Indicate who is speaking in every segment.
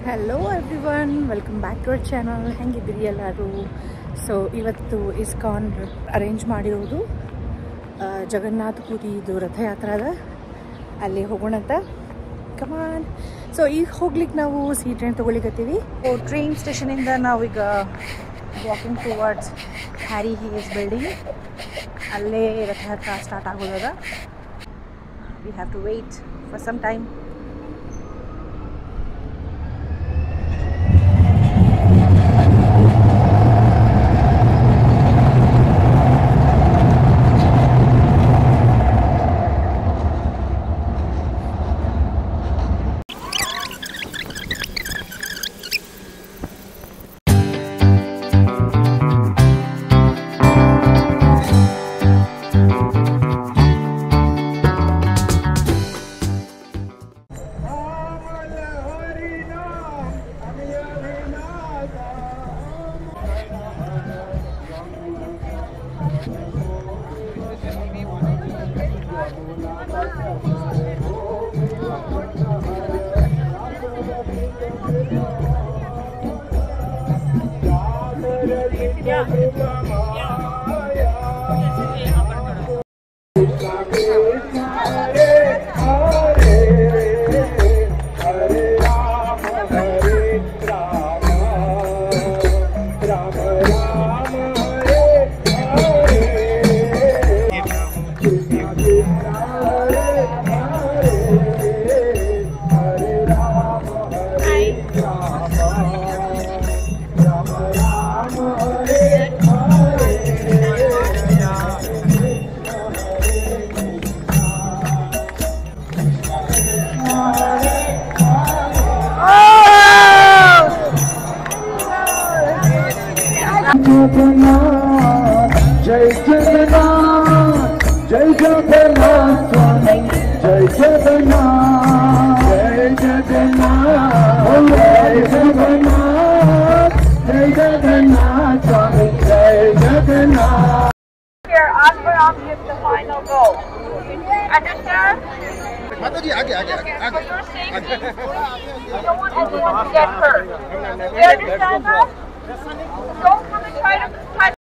Speaker 1: Hello everyone, welcome back to our channel. ಹೆಂಗಿದ್ದೀರಿ ಎಲ್ಲರೂ? So ಇವತ್ತು ISKCON arrange ಮಾಡಿರೋದು ಜಗನ್ನಾಥ ಪುರಿದು ರಥಯಾತ್ರೆ ಅದ, ಅಲ್ಲಿ ಹೋಗೋಣಂತ. ಕಮಾನ್. ಸೊ ಈಗ ಹೋಗ್ಲಿಕ್ಕೆ ನಾವು ಟ್ರೈನ್ ತೊಗೊಳಿಕತ್ತೀವಿ. ಟ್ರೈನ್ ಸ್ಟೇಷನಿಂದ ನಾವೀಗ walking towards Harry Hayes building. ಅಲ್ಲೇ ರಥಯಾತ್ರೆ ಸ್ಟಾರ್ಟ್ ಆಗೋದದ. We have to wait for some time.
Speaker 2: जय जगन्नाथ, जय जगन्नाथ स्वामी, जय जगन्नाथ, जय जगन्नाथ, जय जगन्नाथ, जय जगन्नाथ स्वामी, जय Jagannath.
Speaker 3: Here, Asparam is the final goal. Understand?
Speaker 4: माता जी आगे आगे आगे
Speaker 3: For
Speaker 4: आगे
Speaker 3: your safety, we don't want anyone to get hurt. You understand that? Don't come and try to touch.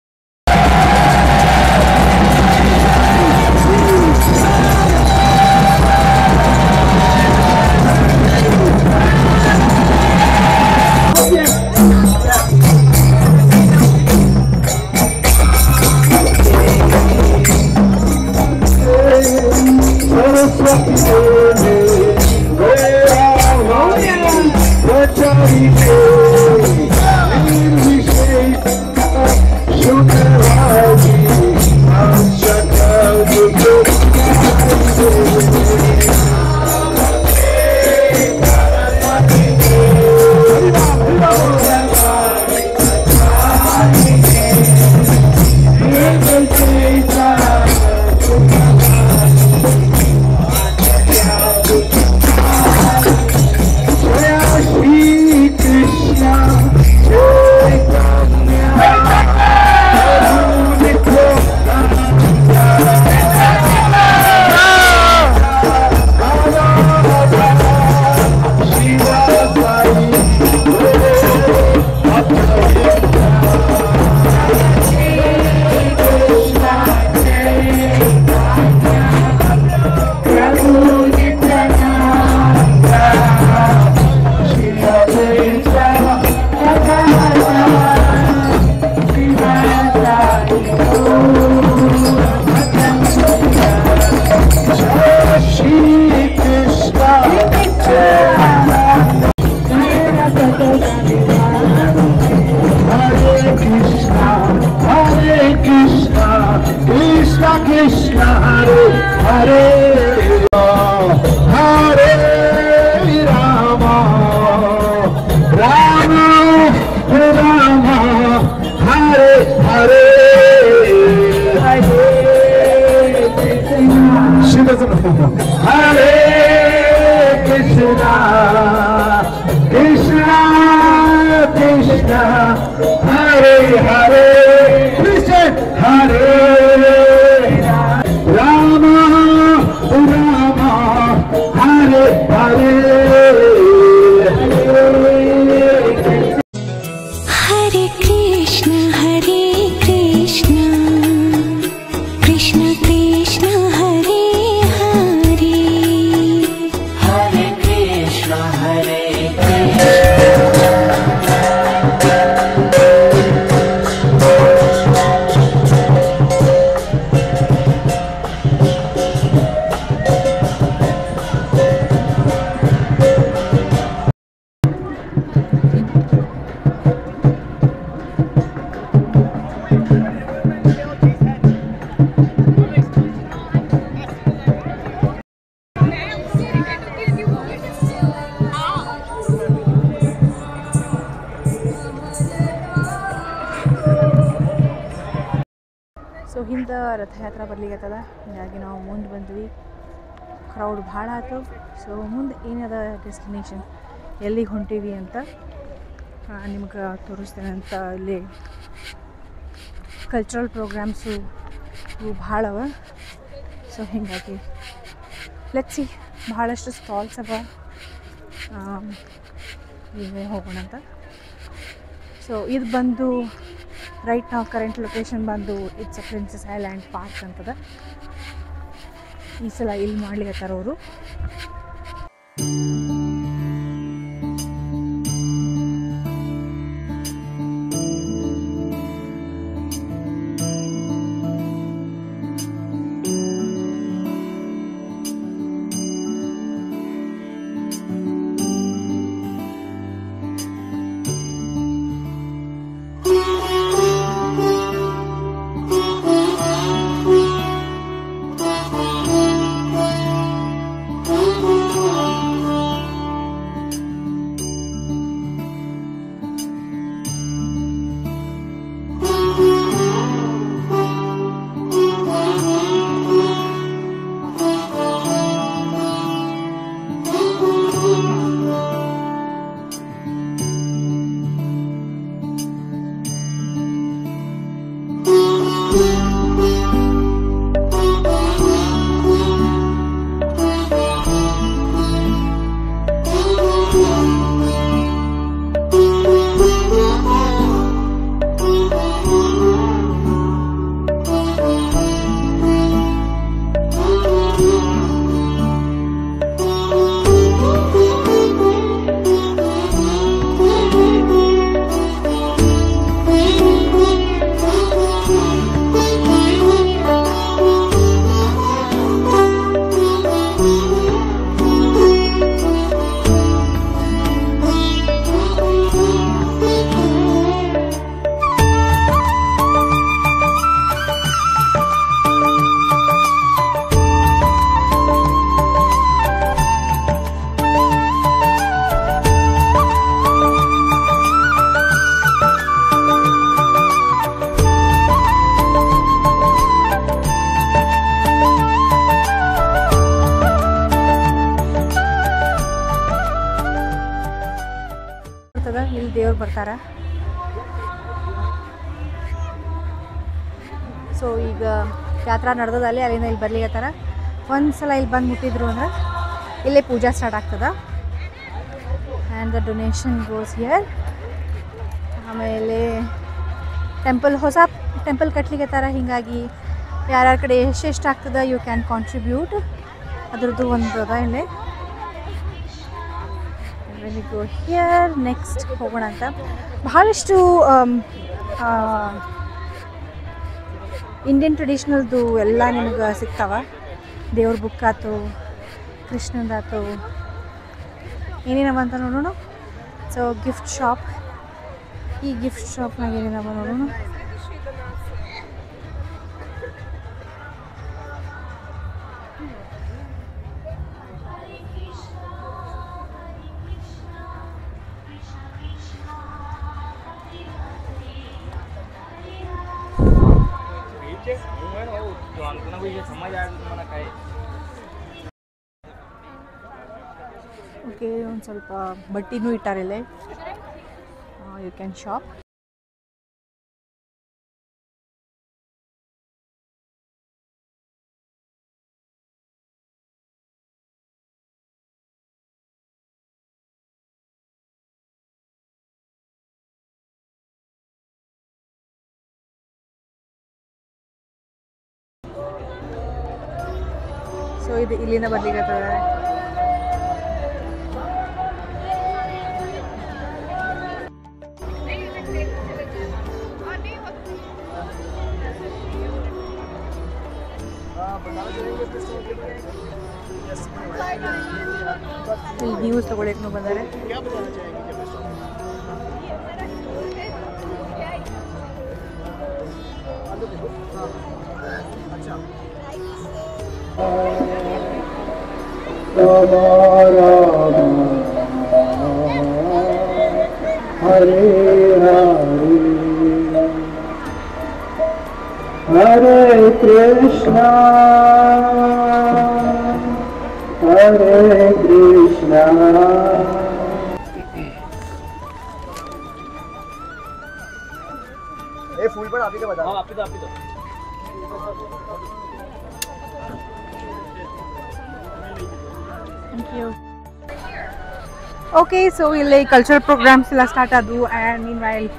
Speaker 2: Krishna Hare Hare Hare Rama Rama Rama Hare Hare She doesn't know. Hare Krishna Krishna Krishna Hare Hare Krishna Hare Rama Rama Hare Hare
Speaker 1: ಹಿಂದೆ ರಥಯಾತ್ರೆ ಬರ್ಲಿಕ್ಕತ್ತದ, ಹೀಗಾಗಿ ನಾವು ಮುಂದೆ ಬಂದ್ವಿ. Crowd ಭಾಳ ಆಯ್ತು. So ಮುಂದೆ ಏನದ ಡೆಸ್ಟಿನೇಷನ್, ಎಲ್ಲಿಗೆ ಹೊಂಟೀವಿ ಅಂತ ನಿಮ್ಗೆ ತೋರಿಸ್ತೇನೆ ಅಂತ. ಇಲ್ಲಿ ಕಲ್ಚರಲ್ ಪ್ರೋಗ್ರಾಮ್ಸು ಇವು ಭಾಳ ಅವ. ಸೊ ಹೀಗಾಗಿ ಲೆಟ್ಸಿ, ಭಾಳಷ್ಟು ಸ್ಟಾಲ್ಸ್ ಅವ, ಹೀಗೆ ಹೋಗೋಣ ಅಂತ. ಸೊ ಇದು ಬಂದು ರೈಟ್ ನಾವು ಕರೆಂಟ್ ಲೊಕೇಶನ್ ಬಂದು it's a princess island park ಅಂತದ. ಈ ಸಲ ಇಲ್ಲಿ ಮಾಡ್ಲಿಕತ್ತಾರ ಅವರು. ಇಲ್ಲಿ ದೇವ್ರು ಬರ್ತಾರ. ಸೊ ಈಗ ಯಾತ್ರಾ ನಡೆದದಲ್ಲಿ ಅಲ್ಲಿಂದ ಇಲ್ಲಿ ಬರ್ಲಿಕತ್ತಾರ. ಒಂದು ಸಲ ಇಲ್ಲಿ ಬಂದು ಮುಟ್ಟಿದ್ರು ಅಂದ್ರೆ ಇಲ್ಲೇ ಪೂಜಾ ಸ್ಟಾರ್ಟ್ ಆಗ್ತದ. And the donation goes here. ಆಮೇಲೆ ಟೆಂಪಲ್, ಹೊಸ ಟೆಂಪಲ್ ಕಟ್ಲಿಕತ್ತಾರ. ಹೀಗಾಗಿ ಯಾರ್ಯಾರ ಕಡೆ ಎಷ್ಟೆಷ್ಟು ಆಗ್ತದೆ ಯು ಕ್ಯಾನ್ ಕಾಂಟ್ರಿಬ್ಯೂಟ್, ಅದ್ರದ್ದು ಒಂದು ಅದ ಇಲ್ಲೇ. Very go here. ನೆಕ್ಸ್ಟ್ ಹೋಗೋಣ ಅಂತ. ಬಹಳಷ್ಟು ಇಂಡಿಯನ್ ಟ್ರೆಡಿಷ್ನಲ್ದು ಎಲ್ಲ ನಿಮ್ಗೆ ಸಿಗ್ತಾವ. ದೇವ್ರ ಬುಕ್ ಆಯ್ತು, ಕೃಷ್ಣಂದಾಯ್ತು, ಏನೇನವ ಅಂತ ನೋಡೋಣ. ಸೊ ಗಿಫ್ಟ್ ಶಾಪ್, ಈ ಗಿಫ್ಟ್ ಶಾಪ್ನಾಗ ಏನೇನವ ನೋಡೋಣ. ಓಕೆ, ಒಂದು ಸ್ವಲ್ಪ ಬಟ್ಟಿನೂ ಇಟ್ಟಾರಿಲ್ಲೇ. You can shop. ಸೊ ಇದು ಇಲ್ಲಿಂದ ಬರ್ಲಿಕ್ಕೆ ಇಲ್ಲಿ ವ್ಯೂಸ್ ತಗೊಳ್ಳೇನು ಬಂದರೆ.
Speaker 2: Hare Hare Hare Krishna, Hare Krishna.
Speaker 4: ए फूल पर आप ही का बता। हाँ आप ही तो।
Speaker 1: Thank you. Okay, so ಇಲ್ಲಿ ಕಲ್ಚರಲ್ ಪ್ರೋಗ್ರಾಮ್ಸ್ ಎಲ್ಲ ಸ್ಟಾರ್ಟ್ ಆದವು and meanwhile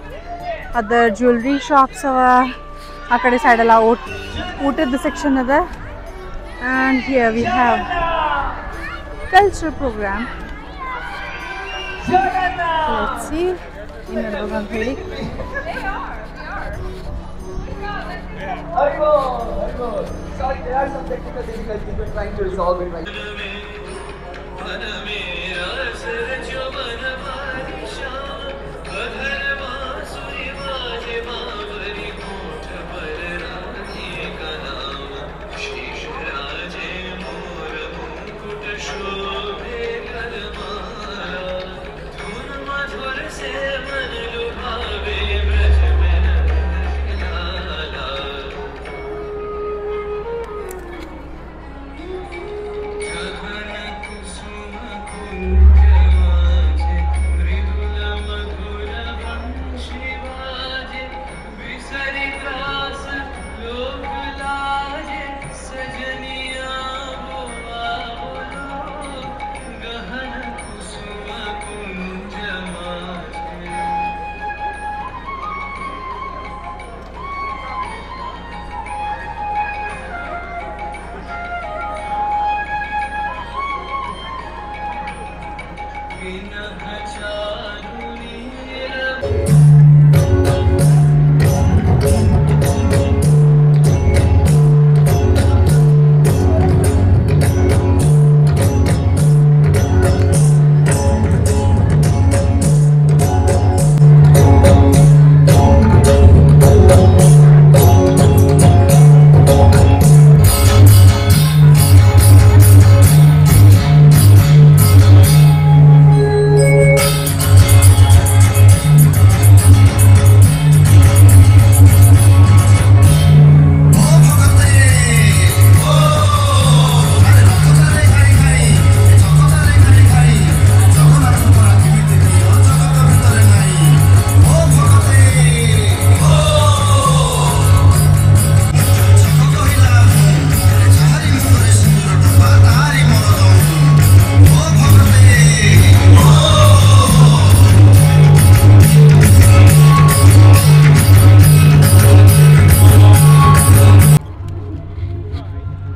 Speaker 1: other jewellery shops ಅವ ಆ ಕಡೆ ಸೈಡ್ ಎಲ್ಲ ಊಟದ ಸೆಕ್ಷನ್ ಅದ and here we have cultural programme. Let's see ಏನು ನೋಡ್ಬೋದು ಅಂತ ಹೇಳಿ.
Speaker 4: Sorry, there are some technical difficulties we're trying to resolve it right now.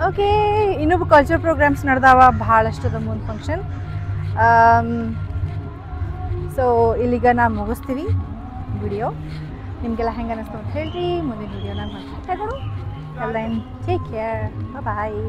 Speaker 1: Okay, ಇನ್ನೊಬ್ಬ ಕಲ್ಚರ್ ಪ್ರೋಗ್ರಾಮ್ಸ್ ನಡೆದಾವ ಭಾಳಷ್ಟದ ಮುಂದೆ ಫಂಕ್ಷನ್. ಸೊ ಇಲ್ಲಿಗ ನಾವು ಮುಗಿಸ್ತೀವಿ ವಿಡಿಯೋ. ನಿಮಗೆಲ್ಲ ಹೆಂಗೆ ಅನ್ನಿಸ್ತು ಅಂತ ಹೇಳ್ರಿ. ಮುಂದಿನ ವಿಡಿಯೋ ನಾನು ಮಾಡ್ತಾ ಇರೋಣ. ಎಲ್ಲ ಟೇಕ್ ಕೇರ್, ಬಾಯ್.